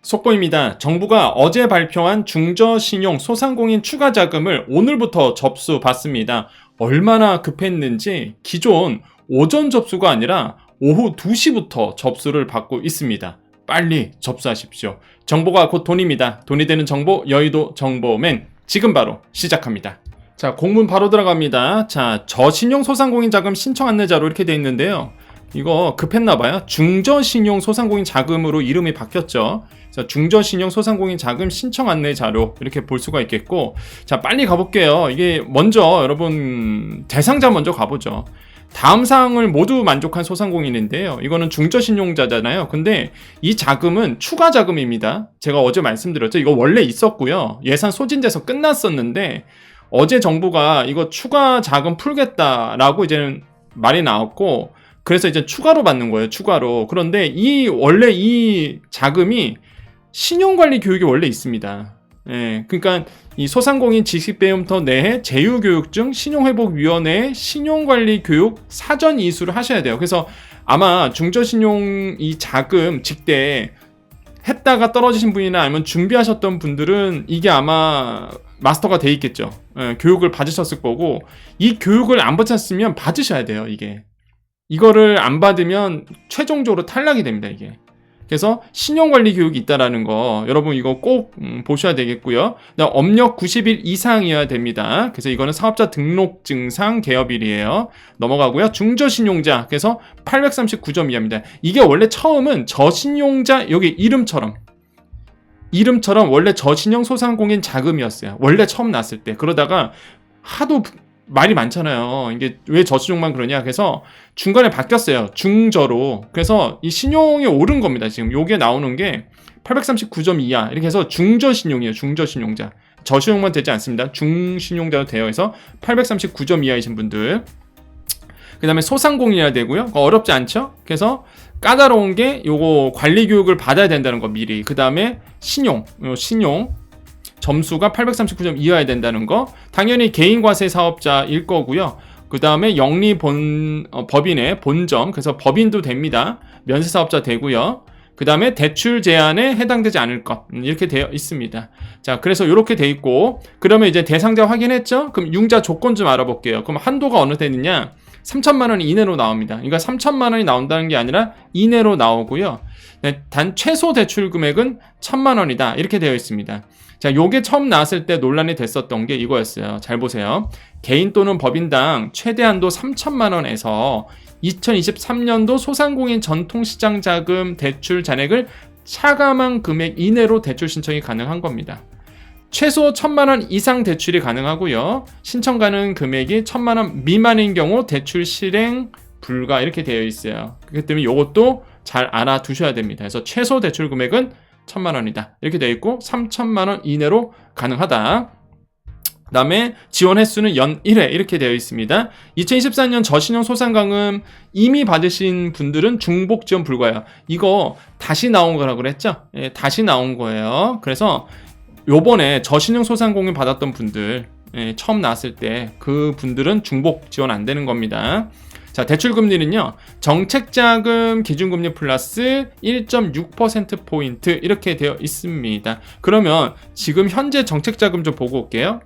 속보입니다. 정부가 어제 발표한 중저신용 소상공인 추가 자금을 오늘부터 접수 받습니다. 얼마나 급했는지 기존 오전 접수가 아니라 오후 2시부터 접수를 받고 있습니다. 빨리 접수하십시오. 정보가 곧 돈입니다. 돈이 되는 정보, 여의도 정보맨 지금 바로 시작합니다. 자, 공문 바로 들어갑니다. 자, 저신용 소상공인 자금 신청 안내자로 이렇게 되어 있는데요. 이거 급했나봐요. 중저신용 소상공인 자금으로 이름이 바뀌었죠. 자, 중저신용 소상공인 자금 신청 안내 자료 이렇게 볼 수가 있겠고, 자, 빨리 가볼게요. 이게 먼저 여러분 대상자 먼저 가보죠. 다음 사항을 모두 만족한 소상공인인데요. 이거는 중저신용자잖아요. 근데 이 자금은 추가 자금입니다. 제가 어제 말씀드렸죠. 이거 원래 있었고요. 예산 소진돼서 끝났었는데 어제 정부가 이거 추가 자금 풀겠다라고 이제는 말이 나왔고, 그래서 이제 추가로 받는 거예요. 추가로. 그런데 원래 이 자금이 신용관리 교육이 원래 있습니다. 예, 그러니까 이 소상공인 지식배움터 내에 제휴교육증 신용회복위원회의 신용관리 교육 사전 이수를 하셔야 돼요. 그래서 아마 중저신용 이 자금 직대 했다가 떨어지신 분이나 아니면 준비하셨던 분들은 이게 아마 마스터가 돼 있겠죠. 예, 교육을 받으셨을 거고, 이 교육을 안 받으셨으면 받으셔야 돼요. 이거를 안 받으면 최종적으로 탈락이 됩니다. 이게. 그래서 신용관리 교육이 있다라는 거 여러분 이거 꼭 보셔야 되겠고요. 업력 90일 이상이어야 됩니다. 그래서 이거는 사업자 등록증상 개업일이에요. 넘어가고요. 중저신용자, 그래서 839점 이하입니다. 이게 원래 처음은 저신용자, 여기 이름처럼 원래 저신용 소상공인 자금이었어요. 원래 처음 났을 때. 그러다가 하도 말이 많잖아요. 이게 왜 저신용만 그러냐. 그래서 중간에 바뀌었어요. 중저로. 그래서 이 신용이 오른 겁니다. 지금 요게 나오는 게 839점 이하 이렇게 해서 중저신용이에요. 중저신용자. 저신용만 되지 않습니다. 중신용자로 되어 있어 839점 이하이신 분들. 그 다음에 소상공인이어야 되고요. 어렵지 않죠? 그래서 까다로운 게 요거 관리 교육을 받아야 된다는 거 미리. 그 다음에 신용 점수가 839점 이하야 된다는 거. 당연히 개인과세 사업자일 거고요. 그 다음에 영리 법인의 본점, 그래서 법인도 됩니다. 면세사업자 되고요. 그 다음에 대출 제한에 해당되지 않을 것, 이렇게 되어 있습니다. 자, 그래서 이렇게 돼 있고, 그러면 이제 대상자 확인했죠? 그럼 융자 조건 좀 알아볼게요. 그럼 한도가 어느 되느냐? 3천만 원 이내로 나옵니다. 그러니까 3천만 원이 나온다는 게 아니라 이내로 나오고요. 단 최소 대출 금액은 1,000만 원이다. 이렇게 되어 있습니다. 자, 요게 처음 나왔을 때 논란이 됐었던 게 이거였어요. 잘 보세요. 개인 또는 법인당 최대 한도 3천만 원에서 2023년도 소상공인 전통시장 자금 대출 잔액을 차감한 금액 이내로 대출 신청이 가능한 겁니다. 최소 1,000만 원 이상 대출이 가능하고요. 신청 가능 금액이 1,000만 원 미만인 경우 대출 실행 불가 이렇게 되어 있어요. 그렇기 때문에 이것도 잘 알아두셔야 됩니다. 그래서 최소 대출 금액은 1,000만 원이다. 이렇게 되어 있고 3천만 원 이내로 가능하다. 그 다음에 지원 횟수는 연 1회 이렇게 되어 있습니다. 2024년 저신용 소상공인 이미 받으신 분들은 중복 지원 불가예요. 이거 다시 나온 거라고 그랬죠? 예, 다시 나온 거예요. 그래서 요번에 저신용 소상공인 받았던 분들, 예, 처음 나왔을 때 그 분들은 중복 지원 안 되는 겁니다. 자, 대출금리는요, 정책자금 기준금리 플러스 1.6%포인트 이렇게 되어 있습니다. 그러면 지금 현재 정책자금 좀 보고 올게요.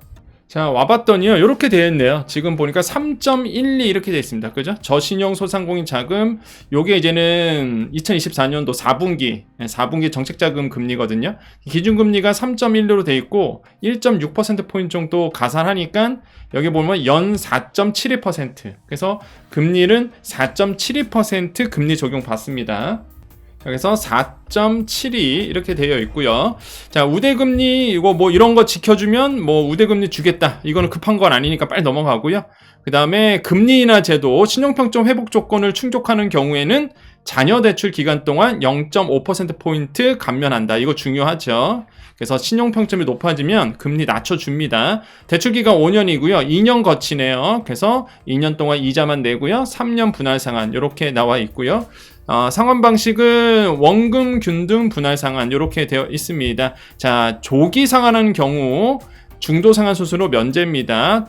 자, 와봤더니요, 이렇게 되어 있네요. 지금 보니까 3.12 이렇게 되어 있습니다. 그죠? 저신용 소상공인 자금, 요게 이제는 2024년도 4분기 정책자금 금리거든요. 기준금리가 3.1로 되어 있고 1.6%포인트 정도 가산하니까 여기 보면 연 4.72%. 그래서 금리는 4.72% 금리 적용 받습니다. 그래서 4.72 이렇게 되어 있고요. 자, 우대금리 이거 뭐 이런 거 지켜주면 뭐 우대금리 주겠다. 이거는 급한 건 아니니까 빨리 넘어가고요. 그 다음에 금리 인하 제도 신용평점 회복 조건을 충족하는 경우에는 자녀 대출 기간 동안 0.5%포인트 감면한다. 이거 중요하죠. 그래서 신용평점이 높아지면 금리 낮춰줍니다. 대출기간 5년이고요. 2년 거치네요. 그래서 2년 동안 이자만 내고요. 3년 분할 상환 이렇게 나와 있고요. 상환 방식은 원금 균등 분할 상환 이렇게 되어 있습니다. 자, 조기 상환하는 경우 중도 상환 수수료 면제입니다.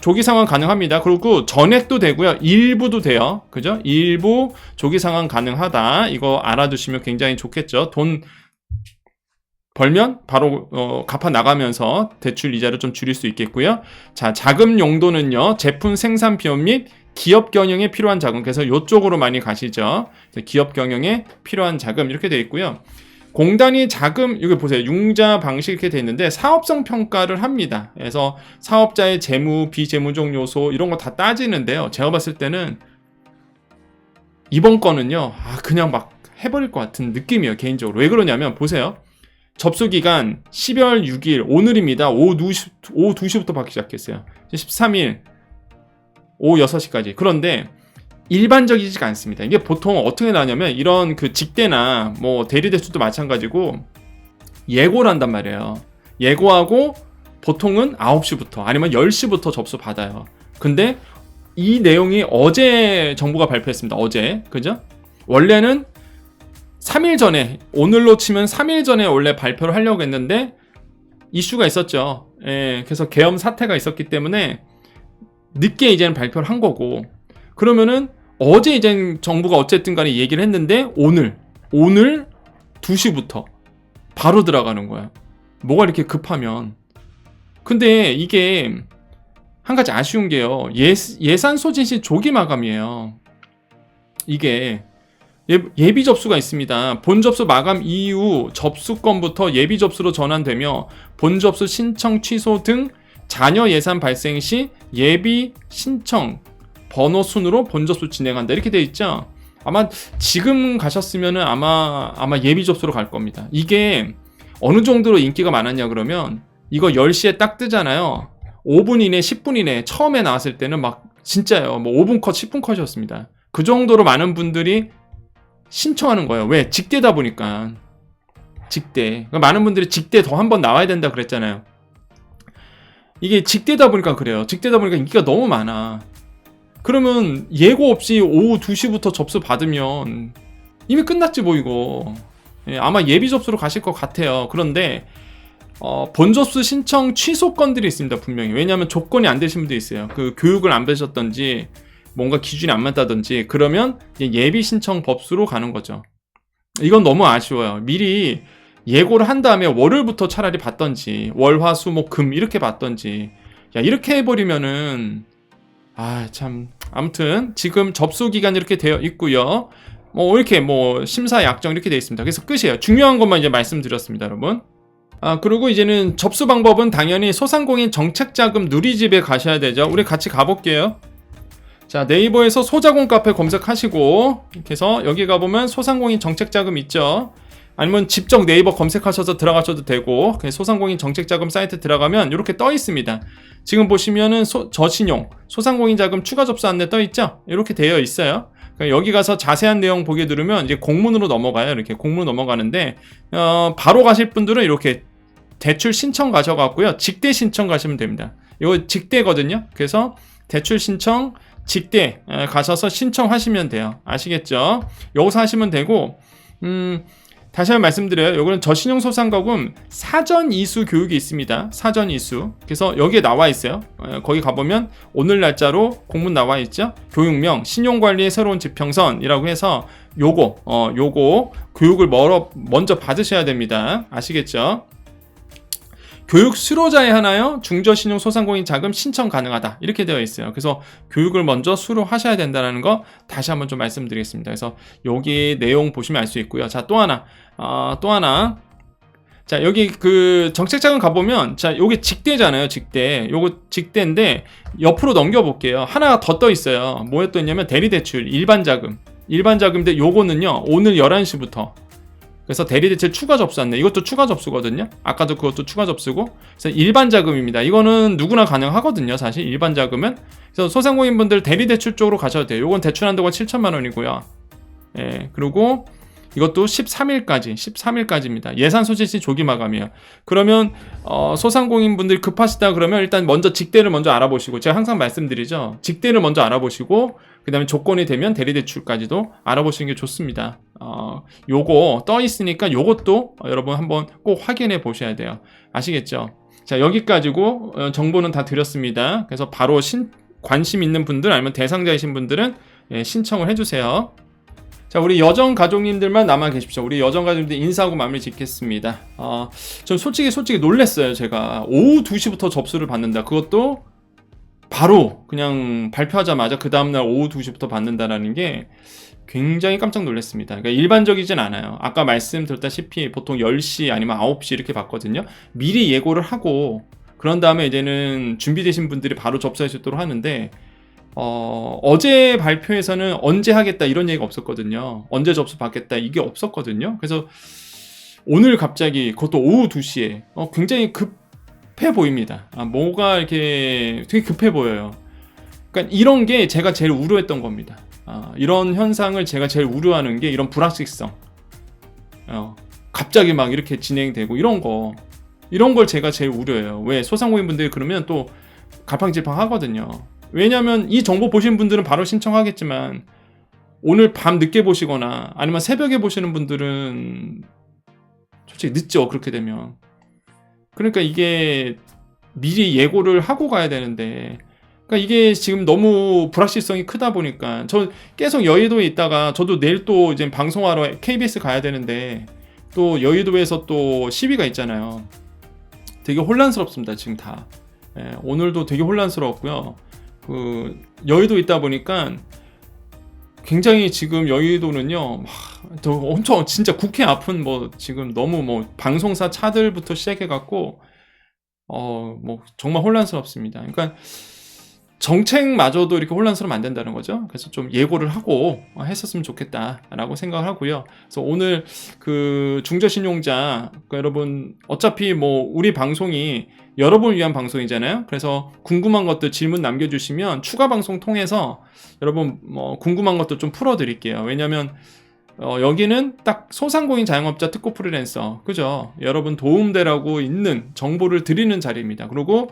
조기 상환 가능합니다. 그리고 전액도 되고요. 일부도 돼요. 그죠? 일부 조기 상환 가능하다. 이거 알아두시면 굉장히 좋겠죠. 돈 벌면 바로 갚아 나가면서 대출 이자를 좀 줄일 수 있겠고요. 자, 자금 용도는요. 제품 생산 비용 및 기업 경영에 필요한 자금. 그래서 이쪽으로 많이 가시죠. 기업 경영에 필요한 자금 이렇게 되어 있고요. 공단이 자금, 여기 보세요. 융자 방식 이렇게 되어 있는데 사업성 평가를 합니다. 그래서 사업자의 재무, 비재무적 요소 이런 거 다 따지는데요. 제가 봤을 때는 이번 거는요. 그냥 막 해버릴 것 같은 느낌이에요. 개인적으로. 왜 그러냐면 보세요. 접수기간 12월 6일 오늘입니다. 오후 2시부터 받기 시작했어요. 13일 오후 6시까지. 그런데 일반적이지가 않습니다. 이게 보통 어떻게 나냐면 이런 그 직대나 뭐 대리대출도 마찬가지고 예고를 한단 말이에요. 예고하고 보통은 9시부터 아니면 10시부터 접수 받아요. 근데 이 내용이 어제 정부가 발표했습니다. 어제. 그죠? 원래는 3일 전에, 오늘로 치면 3일 전에 원래 발표를 하려고 했는데 이슈가 있었죠. 예, 그래서 계엄 사태가 있었기 때문에 늦게 이제는 발표를 한 거고, 그러면은 어제 이제 정부가 어쨌든 간에 얘기를 했는데 오늘 2시부터 바로 들어가는 거야. 뭐가 이렇게 급하면. 근데 이게 한 가지 아쉬운 게요. 예산 소진 시 조기 마감이에요. 이게 예비 접수가 있습니다. 본 접수 마감 이후 접수건부터 예비 접수로 전환되며 본 접수 신청 취소 등 잔여 예산 발생 시 예비 신청 번호 순으로 본 접수 진행한다. 이렇게 돼 있죠. 아마 지금 가셨으면은 아마 예비 접수로 갈 겁니다. 이게 어느 정도로 인기가 많았냐 그러면 이거 10시에 딱 뜨잖아요. 5분 이내, 10분 이내 처음에 나왔을 때는 막 진짜요. 뭐 5분 컷, 10분 컷이었습니다. 그 정도로 많은 분들이 신청하는 거예요. 왜? 직대다 보니까. 직대. 그러니까 많은 분들이 직대 더 한 번 나와야 된다 그랬잖아요. 이게 직대다 보니까 그래요. 직대다 보니까 인기가 너무 많아. 그러면 예고 없이 오후 2시부터 접수 받으면 이미 끝났지 뭐 이거. 아마 예비 접수로 가실 것 같아요. 그런데 본 접수 신청 취소 건들이 있습니다. 분명히. 왜냐하면 조건이 안 되신 분들이 있어요. 그 교육을 안 받으셨던지 뭔가 기준이 안 맞다든지 그러면 예비 신청 법수로 가는 거죠. 이건 너무 아쉬워요. 미리 예고를 한 다음에 월요일부터 차라리 받던지 월화수목금 이렇게 받던지. 야, 이렇게 해버리면은 참. 아무튼 지금 접수 기간 이렇게 되어 있고요. 이렇게 심사 약정 이렇게 되어 있습니다. 그래서 끝이에요. 중요한 것만 이제 말씀드렸습니다, 여러분. 그리고 이제는 접수 방법은 당연히 소상공인 정책자금 누리집에 가셔야 되죠. 우리 같이 가볼게요. 자, 네이버에서 소자공 카페 검색하시고 이렇게 해서 여기 가보면 소상공인 정책자금 있죠. 아니면 직접 네이버 검색하셔서 들어가셔도 되고, 소상공인 정책자금 사이트 들어가면 이렇게 떠 있습니다. 지금 보시면은 저신용 소상공인 자금 추가 접수 안내 떠 있죠. 이렇게 되어 있어요. 여기 가서 자세한 내용 보게 누르면 이제 공문으로 넘어가요. 이렇게 공문 넘어가는데 바로 가실 분들은 이렇게 대출 신청 가셔갖고요, 직대 신청 가시면 됩니다. 이거 직대거든요. 그래서 대출 신청 직대 가셔서 신청하시면 돼요. 아시겠죠? 여기서 하시면 되고, 다시 한번 말씀드려요. 이거는 저신용 소상가금 사전 이수 교육이 있습니다. 사전 이수. 그래서 여기에 나와 있어요. 거기 가보면 오늘 날짜로 공문 나와 있죠. 교육명 신용관리의 새로운 지평선이라고 해서 요거 교육을 먼저 받으셔야 됩니다. 아시겠죠? 교육 수료자에 하나요? 중저신용 소상공인 자금 신청 가능하다. 이렇게 되어 있어요. 그래서 교육을 먼저 수료하셔야 된다는 거 다시 한번 좀 말씀드리겠습니다. 그래서 여기 내용 보시면 알 수 있고요. 자, 또 하나. 자, 여기 그 정책자금 가보면, 자, 요게 직대잖아요. 직대. 요거 직대인데 옆으로 넘겨볼게요. 하나 더 떠 있어요. 뭐에 떠 있냐면 대리대출 일반자금. 일반자금인데 요거는요, 오늘 11시부터. 그래서 대리대출 추가 접수 안내, 이것도 추가 접수거든요. 아까도 그것도 추가 접수고. 그래서 일반 자금입니다. 이거는 누구나 가능하거든요, 사실 일반 자금은. 그래서 소상공인분들 대리대출 쪽으로 가셔도 돼요. 이건 대출 한도가 7천만 원이고요. 예, 그리고 이것도 13일까지입니다. 예산 소진 시 조기 마감이에요. 그러면 소상공인분들이 급하시다 그러면 일단 먼저 직대를 먼저 알아보시고, 제가 항상 말씀드리죠. 직대를 먼저 알아보시고 그 다음에 조건이 되면 대리대출까지도 알아보시는 게 좋습니다. 요거 떠 있으니까 요것도 여러분 한번 꼭 확인해 보셔야 돼요. 아시겠죠? 자, 여기까지고 정보는 다 드렸습니다. 그래서 바로 관심 있는 분들 아니면 대상자이신 분들은 신청을 해주세요. 자, 자, 우리 여정 가족님들만 남아 계십시오. 우리 여정 가족님들 인사하고 마무리 짓겠습니다. 전 솔직히 놀랬어요. 제가 오후 2시부터 접수를 받는다. 그것도 바로 그냥 발표하자마자 그 다음날 오후 2시부터 받는다라는 게 굉장히 깜짝 놀랐습니다. 그러니까 일반적이진 않아요. 아까 말씀드렸다시피 보통 10시 아니면 9시 이렇게 받거든요. 미리 예고를 하고 그런 다음에 이제는 준비되신 분들이 바로 접수할 수 있도록 하는데 어제 발표에서는 언제 하겠다 이런 얘기가 없었거든요. 언제 접수 받겠다 이게 없었거든요. 그래서 오늘 갑자기 그것도 오후 2시에 굉장히 급해 보입니다. 뭐가 이렇게 되게 급해 보여요. 그러니까 이런 게 제가 제일 우려했던 겁니다. 이런 현상을 제가 제일 우려하는 게 이런 불확실성. 갑자기 막 이렇게 진행되고 이런 걸 제가 제일 우려해요. 왜? 소상공인분들이 그러면 또 갈팡질팡 하거든요. 왜냐면 이 정보 보신 분들은 바로 신청하겠지만 오늘 밤 늦게 보시거나 아니면 새벽에 보시는 분들은 솔직히 늦죠. 그렇게 되면. 그러니까 이게 미리 예고를 하고 가야 되는데 그러니까 이게 지금 너무 불확실성이 크다 보니까 저 계속 여의도에 있다가 저도 내일 또 이제 방송하러 KBS 가야 되는데 또 여의도에서 또 시위가 있잖아요. 되게 혼란스럽습니다. 지금 다. 오늘도 되게 혼란스러웠고요. 여의도 있다 보니까 굉장히 지금 여의도는요, 엄청 진짜 국회 앞은 지금 너무 방송사 차들부터 시작해갖고, 정말 혼란스럽습니다. 그러니까 정책마저도 이렇게 혼란스러우면 안 된다는 거죠. 그래서 좀 예고를 하고 했었으면 좋겠다라고 생각을 하고요. 그래서 오늘 중저신용자, 그러니까 여러분, 어차피 우리 방송이 여러분을 위한 방송이잖아요. 그래서 궁금한 것들 질문 남겨주시면 추가 방송 통해서 여러분 궁금한 것도 좀 풀어드릴게요. 왜냐면 여기는 딱 소상공인 자영업자 특고 프리랜서, 그죠? 여러분 도움되라고 있는 정보를 드리는 자리입니다. 그리고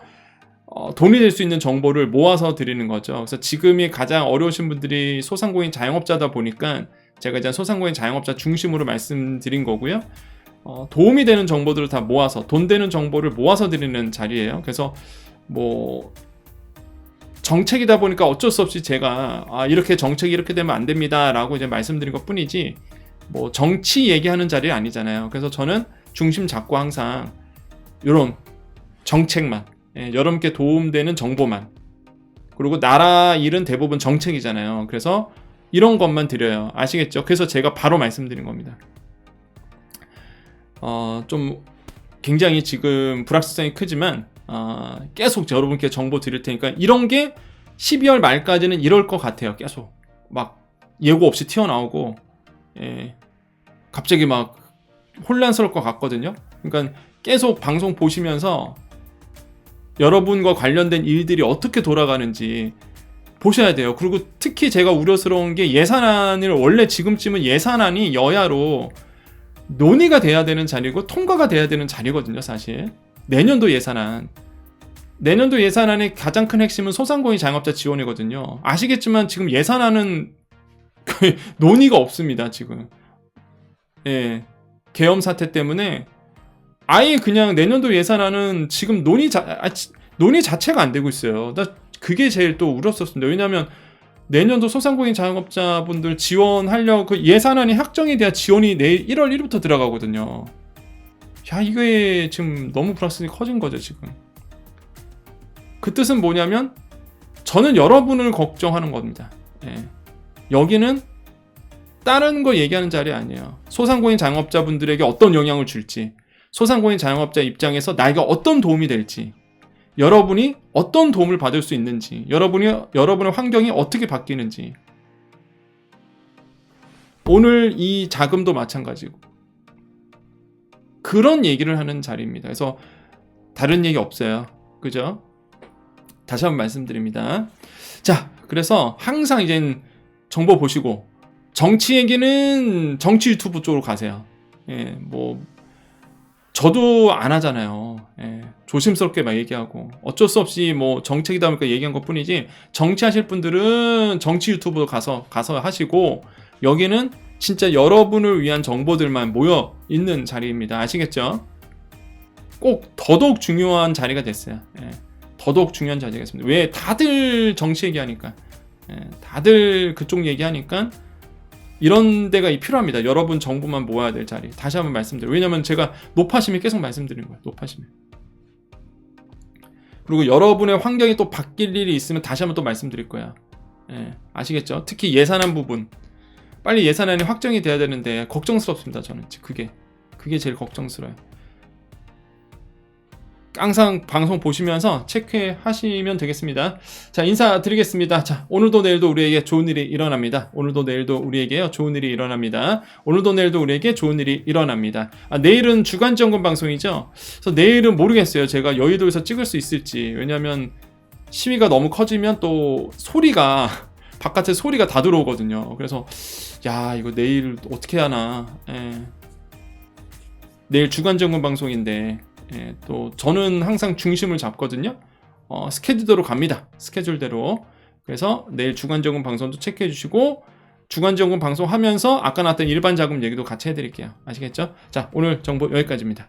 돈이 될 수 있는 정보를 모아서 드리는 거죠. 그래서 지금이 가장 어려우신 분들이 소상공인 자영업자다 보니까 제가 이제 소상공인 자영업자 중심으로 말씀드린 거고요. 도움이 되는 정보들을 다 모아서 돈 되는 정보를 모아서 드리는 자리예요. 그래서 정책이다 보니까 어쩔 수 없이 제가 이렇게 정책이 이렇게 되면 안 됩니다라고 이제 말씀드린 것 뿐이지 정치 얘기하는 자리 아니잖아요. 그래서 저는 중심 잡고 항상 이런 정책만, 여러분께 도움되는 정보만, 그리고 나라 일은 대부분 정책이잖아요. 그래서 이런 것만 드려요. 아시겠죠? 그래서 제가 바로 말씀드린 겁니다. 좀 굉장히 지금 불확실성이 크지만 계속 여러분께 정보 드릴 테니까 이런 게 12월 말까지는 이럴 것 같아요. 계속 막 예고 없이 튀어나오고 갑자기 막 혼란스러울 것 같거든요. 그러니까 계속 방송 보시면서 여러분과 관련된 일들이 어떻게 돌아가는지 보셔야 돼요. 그리고 특히 제가 우려스러운 게 예산안을 원래 지금쯤은 예산안이 여야로 논의가 돼야 되는 자리고 통과가 돼야 되는 자리거든요. 사실 내년도 예산안의 가장 큰 핵심은 소상공인 자영업자 지원이거든요. 아시겠지만 지금 예산안은 거의 논의가 없습니다. 지금 계엄 사태 때문에 아예 그냥 내년도 예산안은 지금 논의 자체가 안 되고 있어요. 나 그게 제일 또 울었었습니다. 왜냐하면 내년도 소상공인 자영업자분들 지원하려고 그 예산안이 확정이 돼야 지원이 내일 1월 1일부터 들어가거든요. 야, 이게 지금 너무 불확실성이 커진 거죠, 지금. 그 뜻은 뭐냐면 저는 여러분을 걱정하는 겁니다. 여기는 다른 거 얘기하는 자리 아니에요. 소상공인 자영업자분들에게 어떤 영향을 줄지, 소상공인 자영업자 입장에서 나에게 어떤 도움이 될지, 여러분이 어떤 도움을 받을 수 있는지, 여러분의 환경이 어떻게 바뀌는지. 오늘 이 자금도 마찬가지고 그런 얘기를 하는 자리입니다. 그래서 다른 얘기 없어요. 그죠? 다시 한번 말씀드립니다. 자, 그래서 항상 이젠 정보 보시고 정치 얘기는 정치 유튜브 쪽으로 가세요. 저도 안 하잖아요. 조심스럽게 막 얘기하고 어쩔 수 없이 정책이다 보니까 얘기한 것 뿐이지, 정치하실 분들은 정치 유튜브 가서 하시고 여기는 진짜 여러분을 위한 정보들만 모여 있는 자리입니다. 아시겠죠? 꼭 더더욱 중요한 자리가 됐어요. 더더욱 중요한 자리가 됐습니다. 왜? 다들 정치 얘기하니까, 다들 그쪽 얘기하니까 이런 데가 필요합니다. 여러분 정보만 모아야 될 자리. 다시 한번 말씀드려요. 왜냐면 제가 높아심이 계속 말씀드리는 거예요. 높아심이. 그리고 여러분의 환경이 또 바뀔 일이 있으면 다시 한번 또 말씀드릴 거야. 예, 아시겠죠? 특히 예산안 부분. 빨리 예산안이 확정이 돼야 되는데 걱정스럽습니다. 저는 그게 제일 걱정스러워요. 항상 방송 보시면서 체크하시면 되겠습니다. 자, 인사드리겠습니다. 자, 오늘도 내일도 우리에게 좋은 일이 일어납니다. 오늘도 내일도 우리에게요, 좋은 일이 일어납니다. 오늘도 내일도 우리에게 좋은 일이 일어납니다. 내일은 주간점검 방송이죠. 그래서 내일은 모르겠어요. 제가 여의도에서 찍을 수 있을지. 왜냐면 시위가 너무 커지면 또 소리가 바깥에 소리가 다 들어오거든요. 그래서 야, 이거 내일 어떻게 하나. 내일 주간점검 방송인데 또 저는 항상 중심을 잡거든요. 스케줄대로 갑니다. 스케줄대로. 그래서 내일 주간점검 방송도 체크해 주시고 주간점검 방송 하면서 아까 나왔던 일반 자금 얘기도 같이 해드릴게요. 아시겠죠? 자, 오늘 정보 여기까지입니다.